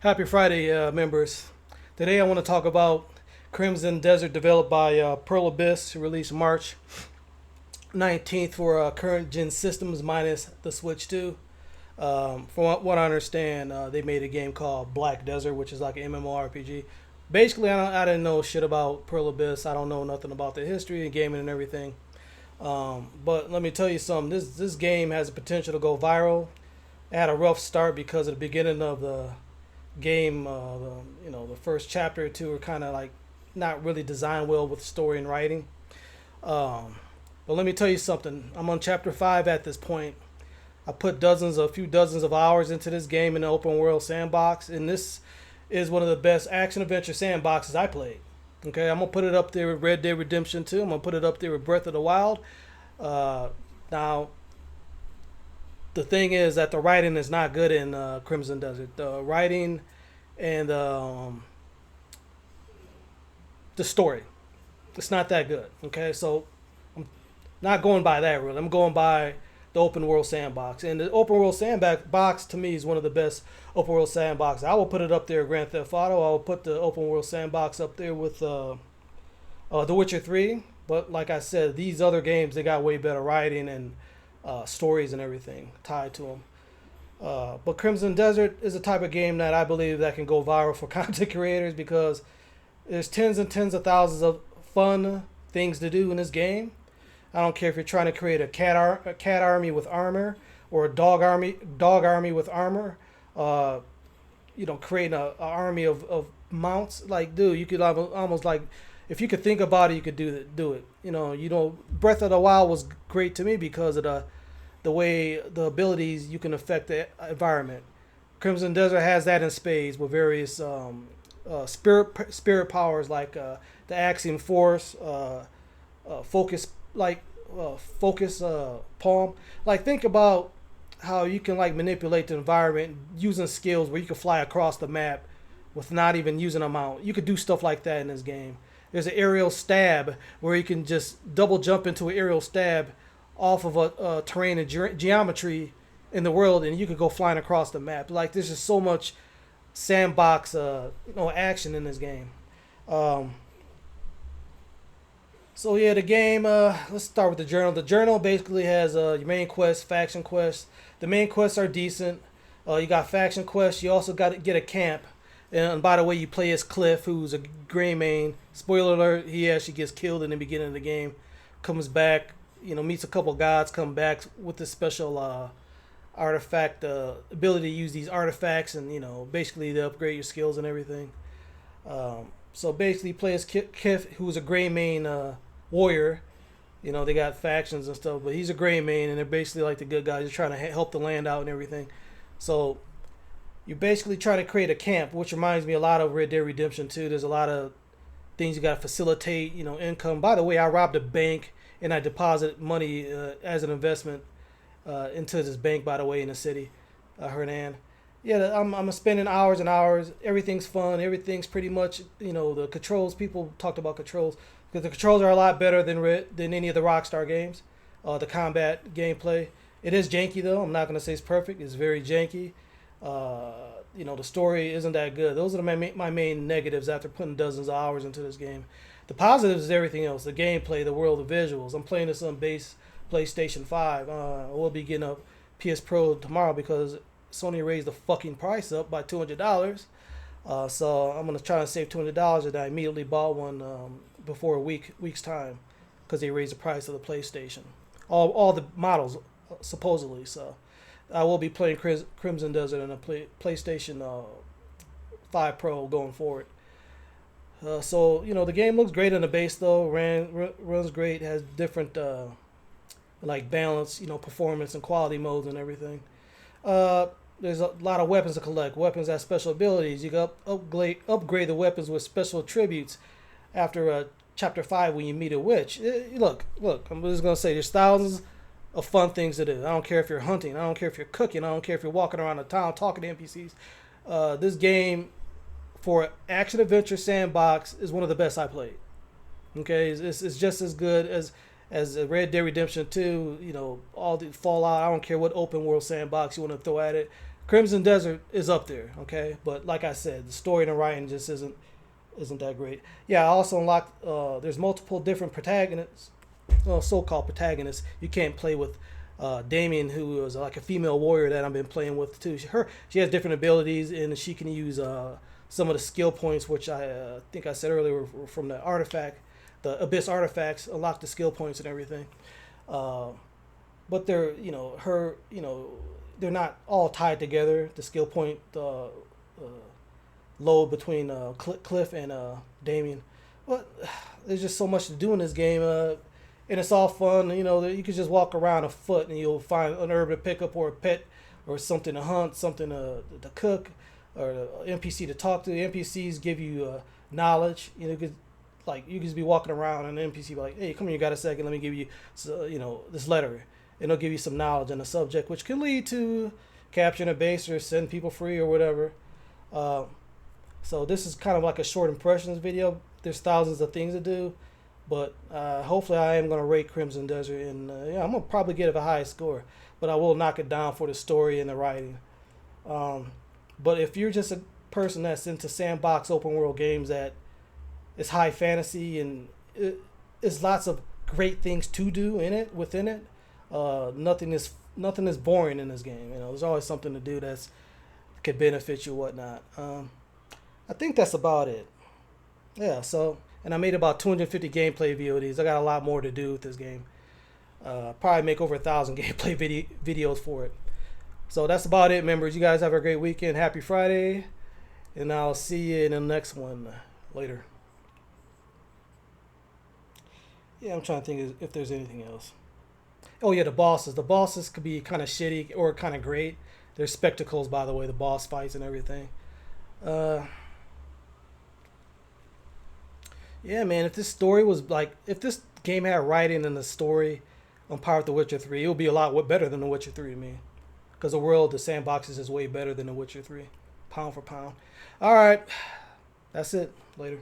Happy Friday, members. Today I want to talk about Crimson Desert, developed by Pearl Abyss, released March 19th for current gen systems minus the Switch 2. From what I understand, they made a game called Black Desert, which is like an MMORPG. Basically, I didn't know shit about Pearl Abyss. I don't know nothing about the history and gaming and everything. But let me tell you something. This game has the potential to go viral. It had a rough start because at the beginning of the game, the first chapter or two are kind of like not really designed well with story and writing. Um, but let me tell you something. I'm on chapter 5 at this point. I put a few dozens of hours into this game in the open world sandbox, and this is one of the best action adventure sandboxes I played. Okay, I'm gonna put it up there with Red Dead Redemption 2. I'm gonna put it up there with Breath of the Wild. Uh, Now, the thing is that the writing is not good in Crimson Desert. The writing and the story, it's not that good. Okay, so I'm not going by that really. I'm going by the open world sandbox, and the open world sandbox to me is one of the best open world sandboxes. I will put it up there with Grand Theft Auto. I will put the open world sandbox up there with The Witcher 3. But like I said, these other games they got way better writing and stories and everything tied to them. But Crimson Desert is a type of game that I believe that can go viral for content creators because there's tens and tens of thousands of fun things to do in this game. I don't care if you're trying to create a cat army with armor or a dog army with armor. Uh, creating a army of mounts. Like, dude, you could almost like if you could think about it, you could do it. Breath of the Wild was great to me because of the way the abilities you can affect the environment. Crimson Desert has that in spades with various spirit powers like the Axiom Force, focus focus palm. Like think about how you can like manipulate the environment using skills where you can fly across the map with not even using a mount. You could do stuff like that in this game. There's an aerial stab where you can just double jump into an aerial stab off of a terrain and geometry in the world, and you could go flying across the map. Like there's just so much sandbox, action in this game. Um, so yeah, the game. Let's start with the journal. The journal basically has your main quest, faction quests. The main quests are decent. You got faction quests. You also got to get a camp. And by the way, you play as Cliff, who's a gray main. Spoiler alert: he actually gets killed in the beginning of the game. Comes back, meets a couple gods. Come back with this special artifact, ability to use these artifacts, and basically to upgrade your skills and everything. So basically, play as Kif, who's a gray main warrior. They got factions and stuff, but he's a gray main, and they're basically like the good guys. They're trying to help the land out and everything. So you basically try to create a camp, which reminds me a lot of Red Dead Redemption 2. There's a lot of things you got to facilitate, income. By the way, I robbed a bank and I deposited money as an investment into this bank, by the way, in the city, Hernan. Yeah, I'm spending hours and hours. Everything's fun. Everything's pretty much, the controls. People talked about controls because the controls are a lot better than any of the Rockstar games. The combat gameplay. It is janky though. I'm not gonna say it's perfect. It's very janky. The story isn't that good. Those are my main negatives after putting dozens of hours into this game. The positives is everything else. The gameplay, the world, the visuals. I'm playing this on base PlayStation 5. We'll be getting a PS Pro tomorrow because Sony raised the fucking price up by $200. So I'm gonna try to save $200, and I immediately bought one before a week's time because they raised the price of the PlayStation. All the models supposedly. So I will be playing Crimson Desert on a PlayStation 5 Pro going forward. The game looks great on the base though. Runs great. Has different like balance, performance and quality modes and everything. There's a lot of weapons to collect. Weapons have special abilities. You can upgrade the weapons with special attributes after chapter 5 when you meet a witch. Look. I'm just gonna say there's thousands of fun things to do. I don't care if you're hunting. I don't care if you're cooking. I don't care if you're walking around the town talking to NPCs. This game for action adventure sandbox is one of the best I played. Okay, it's just as good as Red Dead Redemption 2. All the Fallout. I don't care what open world sandbox you want to throw at it. Crimson Desert is up there, okay. But like I said, the story and the writing just isn't that great. Yeah, I also unlocked. There's multiple different protagonists, so-called protagonists. You can't play with Damien, who is like a female warrior that I've been playing with too. She has different abilities, and she can use some of the skill points, which I think I said earlier were from the artifact, the Abyss artifacts. Unlock the skill points and everything. But they're they're not all tied together. The skill point load between Cliff and Damien. But there's just so much to do in this game, and it's all fun. You can just walk around afoot and you'll find an herb to pick up or a pet or something to hunt, something to cook, or an NPC to talk to. The NPCs give you knowledge. You can just be walking around and the NPC be like, "Hey, come here, you got a second? Let me give you this letter." And they'll give you some knowledge on the subject, which can lead to capturing a base or send people free or whatever. So this is kind of like a short impressions video. There's thousands of things to do, but hopefully I am going to rate Crimson Desert, and I'm going to probably get it a high score, but I will knock it down for the story and the writing. But if you're just a person that's into sandbox open world games that is high fantasy and it's lots of great things to do within it, nothing is boring in this game. There's always something to do that's could benefit you, whatnot. I think that's about it. Yeah. So, and I made about 250 gameplay VODs. I got a lot more to do with this game. Probably make over 1,000 gameplay videos for it. So that's about it, members. You guys have a great weekend. Happy Friday, and I'll see you in the next one later. Yeah, I'm trying to think if there's anything else. Oh yeah, the bosses. The bosses could be kind of shitty or kind of great. They're spectacles, by the way, the boss fights and everything. Yeah, man, if this game had writing in the story on Power of the Witcher 3, it would be a lot better than The Witcher 3 to me. Because the world, the sandboxes is way better than The Witcher 3. Pound for pound. Alright, that's it. Later.